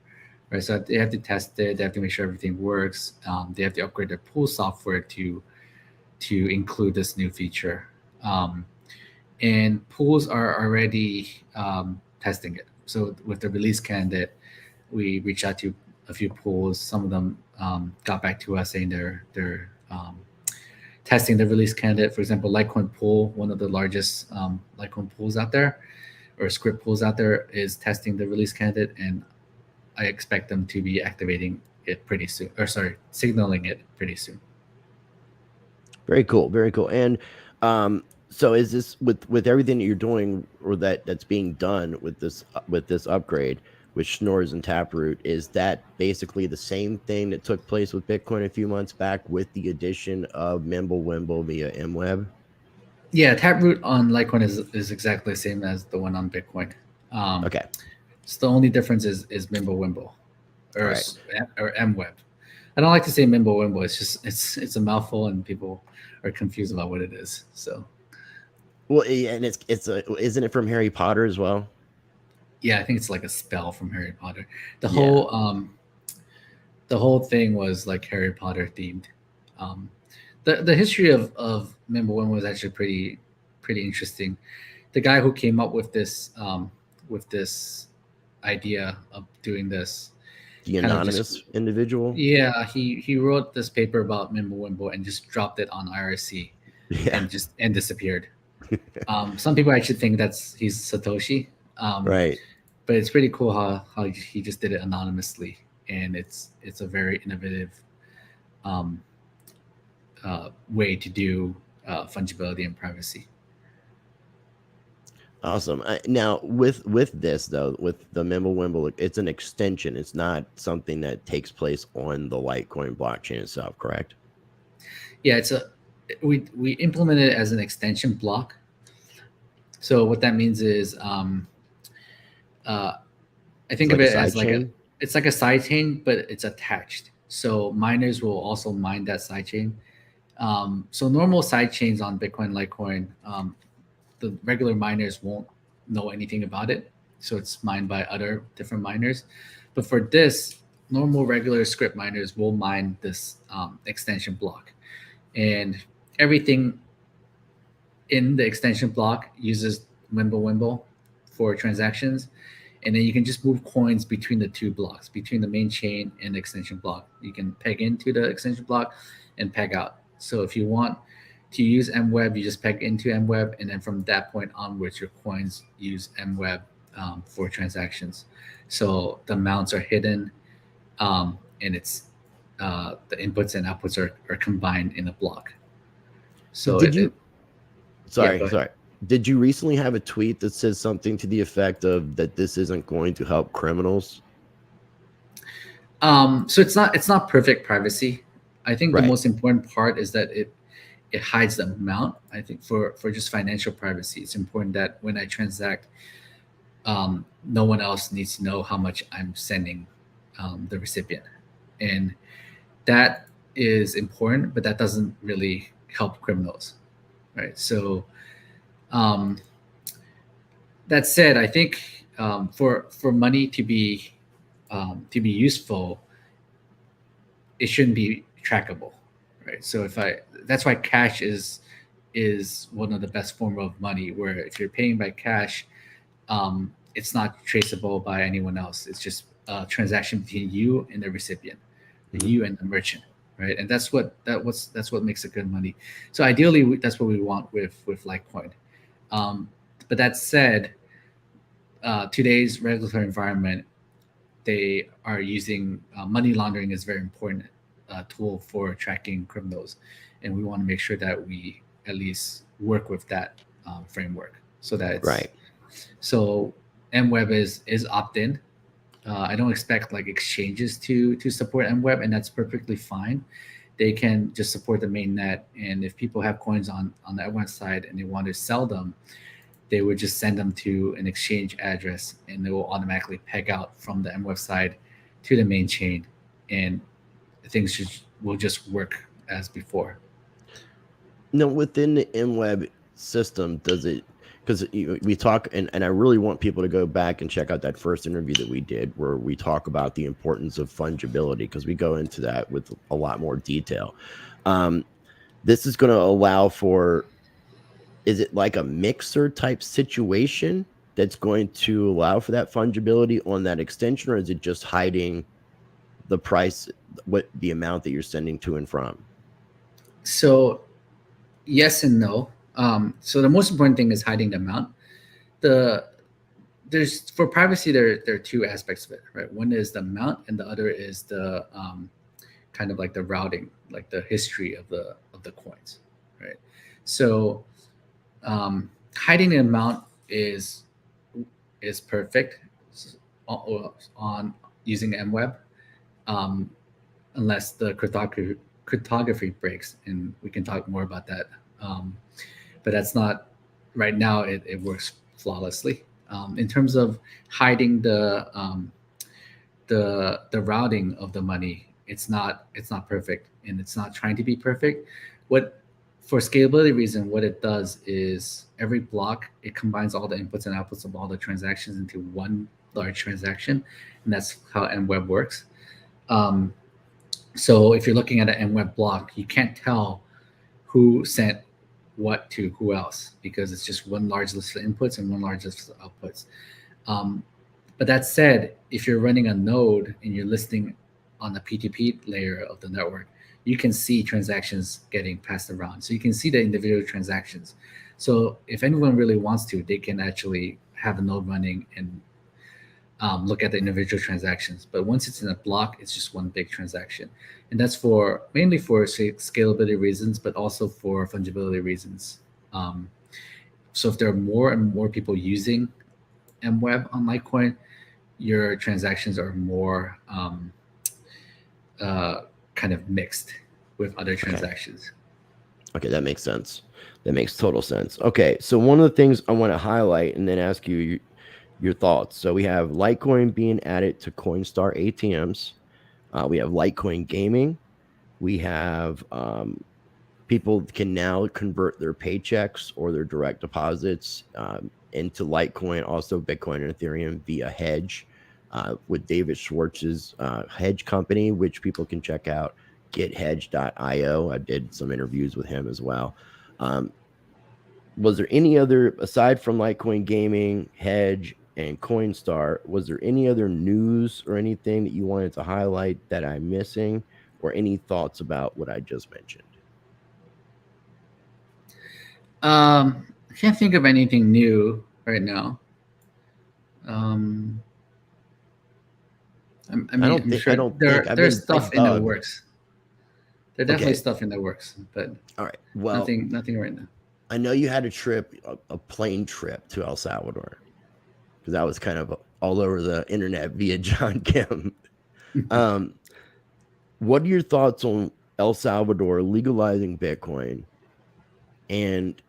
right? So they have to test it. They have to make sure everything works. They have to upgrade their pool software to include this new feature. And pools are already testing it. So with the release candidate, we reached out to a few pools. Some of them got back to us saying they're testing the release candidate. For example, Litecoin pool, one of the largest Litecoin pools out there, or script pools out there, is testing the release candidate, and I expect them to be activating it pretty soon, or sorry, signaling it pretty soon. Very cool. Very cool. And so is this with everything that you're doing, or that's being done with this upgrade with Schnorrs and Taproot, is that basically the same thing that took place with Bitcoin a few months back with the addition of Mimblewimble via MWeb? Yeah, Taproot on Litecoin is exactly the same as the one on Bitcoin. Okay. So the only difference is Mimblewimble, or Right. or MWeb. I don't like to say Mimblewimble. It's just it's a mouthful, and people are confused about what it is. So. Well, and isn't it from Harry Potter as well? Yeah, I think it's like a spell from Harry Potter. The whole thing was like Harry Potter themed. The history of Mimblewimble was actually pretty interesting. The guy who came up with this idea of doing this, The anonymous individual? Yeah, he wrote this paper about Mimblewimble and just dropped it on IRC, Yeah. and disappeared. Some people actually think he's Satoshi. Right. But it's pretty cool how he just did it anonymously, and it's a very innovative way to do fungibility and privacy. Awesome. Now, with this though, with the Mimblewimble, it's an extension. It's not something that takes place on the Litecoin blockchain itself, correct? Yeah, we implemented it as an extension block. So what that means is, I think of it as it's like a side chain, but it's attached. So miners will also mine that side chain. So normal side chains on Bitcoin, Litecoin, the regular miners won't know anything about it. So it's mined by other different miners. But for this, normal regular script miners will mine this extension block. And everything in the extension block uses Mimblewimble for transactions. And then you can just move coins between the two blocks, between the main chain and the extension block. You can peg into the extension block and peg out. So if you want to use MWeb, you just peg into MWeb, and then from that point onwards, your coins use MWeb for transactions. So the amounts are hidden, and it's the inputs and outputs are combined in a block. So Sorry. Did you recently have a tweet that says something to the effect of that this isn't going to help criminals? So it's not perfect privacy. I think the Right. most important part is that it hides the amount. I think for just financial privacy, it's important that when I transact, no one else needs to know how much I'm sending the recipient, and that is important. But that doesn't really help criminals, right? So um, that said, I think for money to be useful, it shouldn't be trackable, right? So if I that's why cash is one of the best form of money. Where if you're paying by cash, it's not traceable by anyone else. It's just a transaction between you and the recipient, Mhm. you and the merchant, right? And that's what makes it good money. So ideally, that's what we want with Litecoin. Um, but that said, today's regulatory environment, they are using money laundering is a very important tool for tracking criminals, and we want to make sure that we at least work with that framework so that it's Right. so MWeb is opt-in. I don't expect like exchanges to support MWeb, and that's perfectly fine. They can just support the main net, and if people have coins on that website and they want to sell them, they would just send them to an exchange address, and they will automatically peg out from the MWeb side to the main chain, and things will just work as before. Now, within the MWeb system, does it? Because we talk, and I really want people to go back and check out that first interview that we did, where we talk about the importance of fungibility, because we go into that with a lot more detail. Um, this is going to allow for, is it like a mixer type situation that's going to allow for that fungibility on that extension, or is it just hiding the price, what the amount that you're sending to and from? So yes and no. So the most important thing is hiding the amount. The there's for privacy there are two aspects of it, right? One is the amount, and the other is the kind of like the routing, like the history of the coins, right? So hiding the amount is perfect on using MWeb, um, unless the cryptography breaks, and we can talk more about that. Um, but that's not right now. It works flawlessly. In terms of hiding the routing of the money, it's not perfect, and it's not trying to be perfect. What For scalability reason, what it does is every block, it combines all the inputs and outputs of all the transactions into one large transaction, and that's how MWeb works. Um, so if you're looking at an MWeb block, you can't tell who sent what to who else, because it's just one large list of inputs and one large list of outputs. Um, but that said, if you're running a node and you're listening on the P2P layer of the network, you can see transactions getting passed around. So you can see the individual transactions. So if anyone really wants to, they can actually have a node running and look at the individual transactions. But once it's in a block, it's just one big transaction. And that's for mainly for scalability reasons, but also for fungibility reasons. Um, so if there are more and more people using MWeb on Litecoin, your transactions are more kind of mixed with other transactions. Okay, that makes sense. That makes total sense. Okay, so one of the things I want to highlight and then ask you your thoughts. So we have Litecoin being added to Coinstar ATMs. We have Litecoin gaming. We have people can now convert their paychecks or their direct deposits into Litecoin, also Bitcoin and Ethereum via hedge with David Schwartz's hedge company, which people can check out, gethedge.io. I did some interviews with him as well. Was there any other, aside from Litecoin gaming, hedge, and Coinstar, was there any other news or anything that you wanted to highlight that I'm missing, or any thoughts about what I just mentioned? I can't think of anything new right now. I'm I sure don't think there's I stuff in the dug. works. There's definitely Okay. stuff in the works, but All right. Well, nothing right now. I know you had a trip, a plane trip to El Salvador, because that was kind of all over the internet via John Kim. What are your thoughts on El Salvador legalizing Bitcoin? And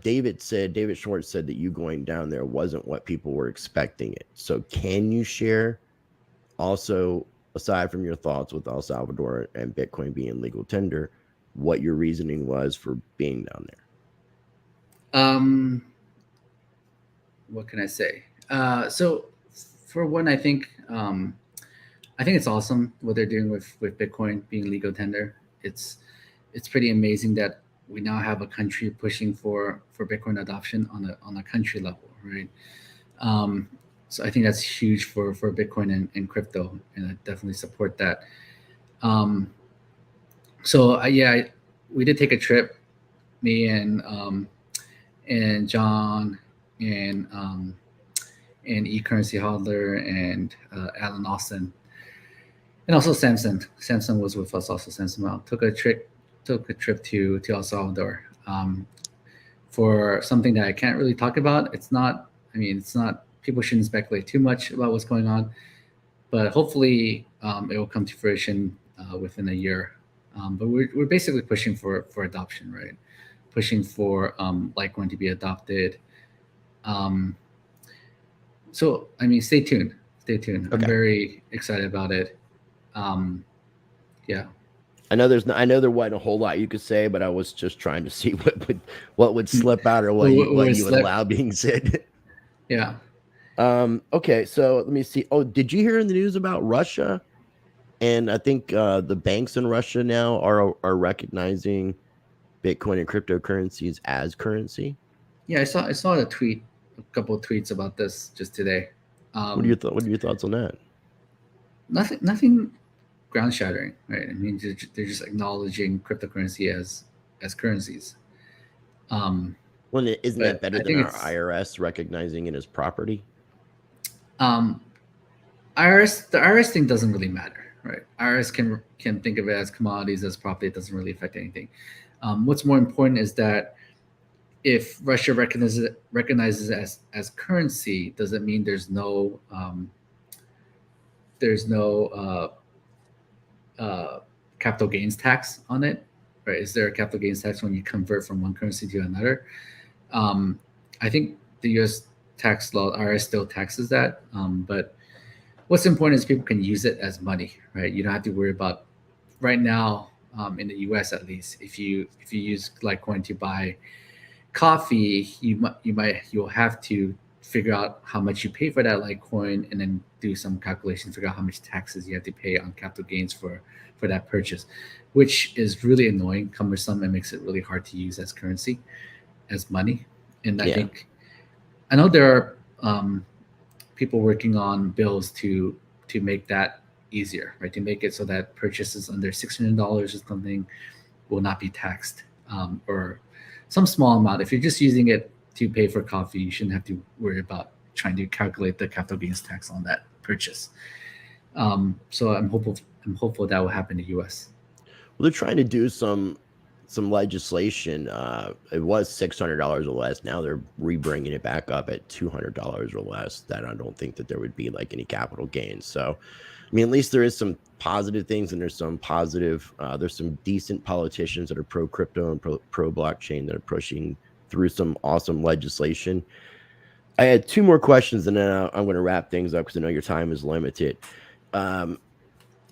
David Schwartz said that you going down there wasn't what people were expecting it. So can you share also, aside from your thoughts with El Salvador and Bitcoin being legal tender, what your reasoning was for being down there? What can I say? So for one, I think it's awesome what they're doing with Bitcoin being legal tender. It's pretty amazing that we now have a country pushing for Bitcoin adoption on a country level, right? So I think that's huge for Bitcoin and crypto, and I definitely support that. So we did take a trip, me and John and eCurrency Hodler and Alan Austin, and also Samson. Samson was with us. Also, Samson Mao took a trip to El Salvador for something that I can't really talk about. It's not. People shouldn't speculate too much about what's going on, but hopefully it will come to fruition within a year. But we're basically pushing for adoption, right? Pushing for Litecoin to be adopted. So stay tuned. Okay. I'm very excited about it. Yeah. I know there wasn't a whole lot you could say, but I was just trying to see what would slip out or what you would allow being said. Yeah. Okay, so let me see. Oh, did you hear in the news about Russia? And I think the banks in Russia now are recognizing Bitcoin and cryptocurrencies as currency. Yeah, I saw a couple of tweets about this just today. What are your thoughts on that? Nothing ground shattering, right? They're just acknowledging cryptocurrency as currencies. Well, isn't that better than our IRS recognizing it as property? The IRS thing doesn't really matter, right? IRS can think of it as commodities, as property. It doesn't really affect anything. What's more important is that if Russia recognizes it as currency, does it mean there's no capital gains tax on it, right? Is there a capital gains tax when you convert from one currency to another? I think the U.S. tax law, IRS still taxes that, but what's important is people can use it as money, right? You don't have to worry about right now in the U.S. at least. If you use Litecoin to buy coffee, you'll have to figure out how much you pay for that Litecoin and then do some calculation, figure out how much taxes you have to pay on capital gains for that purchase, which is really annoying, cumbersome, and makes it really hard to use as currency, as money. And I know there are people working on bills to make that easier, right? To make it so that purchases under $600 or something will not be taxed, or some small amount. If you're just using it to pay for coffee, you shouldn't have to worry about trying to calculate the capital gains tax on that purchase. So I'm hopeful that will happen in the U.S. Well, they're trying to do some legislation. It was $600 or less. Now they're bringing it back up at $200 or less. That I don't think that there would be like any capital gains. So, at least there is some positive things, and there's some decent politicians that are pro crypto and pro blockchain that are pushing through some awesome legislation. I had two more questions, and then I'm going to wrap things up because I know your time is limited. I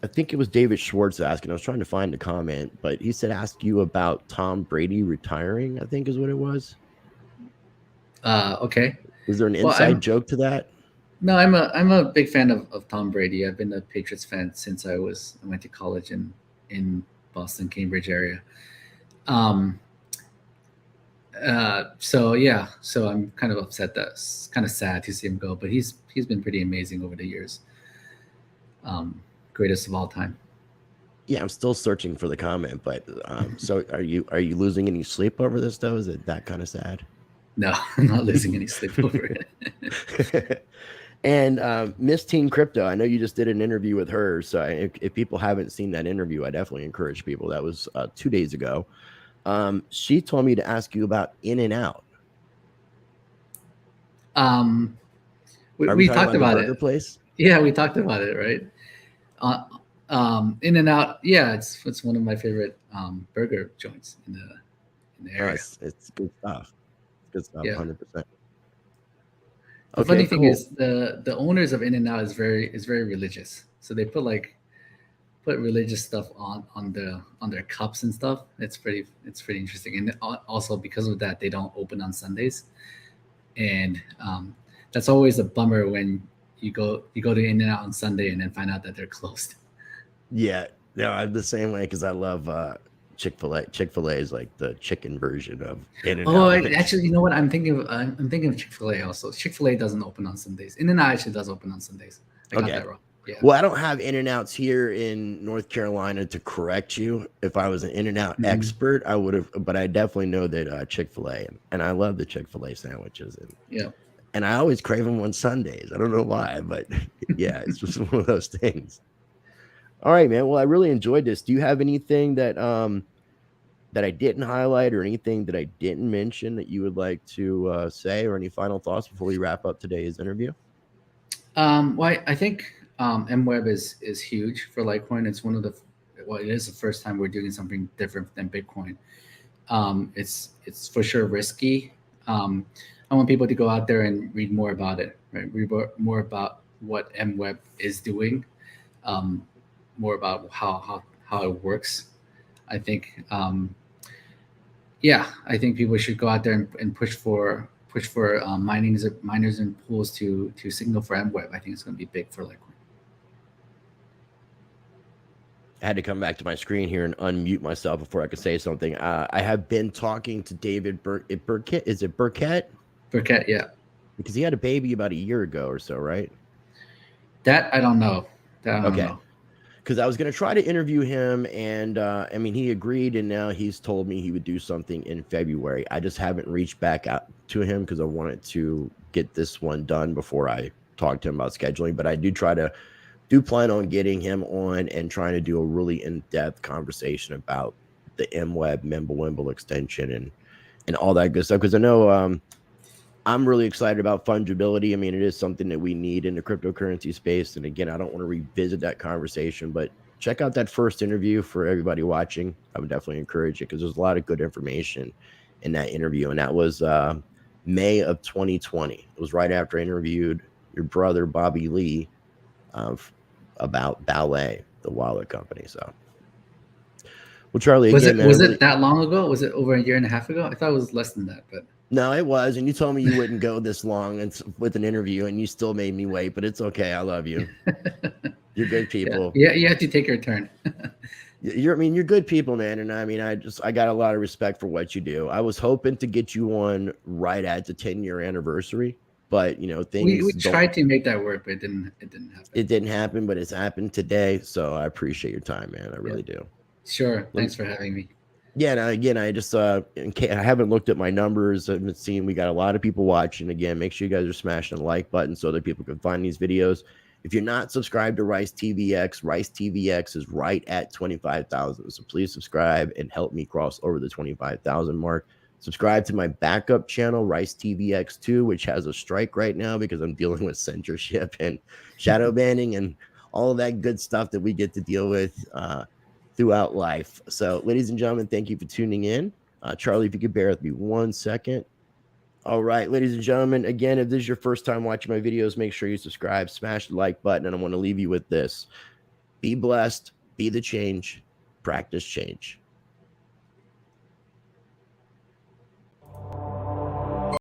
think it was David Schwartz asking. I was trying to find the comment, but he said ask you about Tom Brady retiring, I think is what it was. Okay. Is there an inside joke to that? No, I'm a big fan of Tom Brady. I've been a Patriots fan since I went to college in Boston, Cambridge area. So I'm kind of upset. That's kind of sad to see him go, but he's been pretty amazing over the years. Greatest of all time. Yeah, I'm still searching for the comment, but so are you losing any sleep over this though? Is it that kind of sad? No, I'm not losing any sleep over it. And Miss Teen Crypto, I know you just did an interview with her. So if people haven't seen that interview, I definitely encourage people. That was 2 days ago. She told me to ask you about In and Out. Are we We talking talked about the about burger it. place? Yeah, we talked about it, right? In and Out. Yeah, it's one of my favorite burger joints in the Oh, area. it's good stuff. Good stuff, Yeah. 100%. The Okay, funny thing cool. is the owners of In and Out is very religious. So they put religious stuff on their cups and stuff. It's pretty interesting. And also because of that, they don't open on Sundays, and that's always a bummer when you go to In and Out on Sunday and then find out that they're closed. Yeah, no, I'm the same way because I love Chick-fil-A. Chick-fil-A is like the chicken version of In and Oh, Out. actually, you know what? I'm thinking of Chick-fil-A also. Chick-fil-A doesn't open on Sundays. In and Out actually does open on Sundays. I got Okay. that wrong. Yeah. Well, I don't have In and Outs here in North Carolina to correct you. If I was an In and Out Mhm. expert, I would have, but I definitely know that Chick-fil-A, and I love the Chick-fil-A sandwiches, Yeah. and I always crave them on Sundays. I don't know why, but yeah, it's just one of those things. All right, man. Well, I really enjoyed this. Do you have anything that I didn't highlight or anything that I didn't mention that you would like to say, or any final thoughts before we wrap up today's interview? Well, I think MWeb is huge for Litecoin. It's one of the it is the first time we're doing something different than Bitcoin. It's for sure risky. I want people to go out there and read more about it. Right, read more about what MWeb is doing, more about how it works. I think I think people should go out there and push for miners and pools to signal for MWeb. I think it's going to be big for Litecoin. I had to come back to my screen here and unmute myself before I could say something. I have been talking to David Burkett. Is it Burkett? Burkett, yeah. Because he had a baby about a year ago or so, right? That I don't know. That I don't Okay. know. Because I was going to try to interview him, and I mean, he agreed, and now he's told me he would do something in February. I just haven't reached back out to him because I wanted to get this one done before I talk to him about scheduling. But I do plan on getting him on and trying to do a really in-depth conversation about the Mimblewimble extension and all that good stuff. Because I know I'm really excited about fungibility. I mean, it is something that we need in the cryptocurrency space. And again, I don't want to revisit that conversation, but check out that first interview for everybody watching. I would definitely encourage it because there's a lot of good information in that interview. And that was May of 2020. It was right after I interviewed your brother, Bobby Lee, about Ballet, the wallet company. So, well, Charlie, Was again, it man, it that long ago? Was it over a year and a half ago? I thought it was less than that, but no, it was. And you told me you wouldn't go this long with an interview, and you still made me wait, but it's okay. I love you. You're good people. yeah, you have to take your turn. You're good people, man. And I mean, I got a lot of respect for what you do. I was hoping to get you on right at the 10-year anniversary, but things We tried to make that work, but it didn't happen. It didn't happen, but it's happened today. So I appreciate your time, man. I really do. Sure. Thanks for having me. Yeah, and again, I just in case I haven't looked at my numbers. I've seen we got a lot of people watching. Again, make sure you guys are smashing the like button so that people can find these videos. If you're not subscribed to Rice TVX is right at 25,000. So please subscribe and help me cross over the 25,000 mark. Subscribe to my backup channel, Rice TVX2, which has a strike right now because I'm dealing with censorship and shadow banning and all of that good stuff that we get to deal with throughout life. So, ladies and gentlemen, thank you for tuning in. Charlie, if you could bear with me 1 second. All right, ladies and gentlemen, again, if this is your first time watching my videos, make sure you subscribe, smash the like button, and I want to leave you with this. Be blessed, be the change, practice change.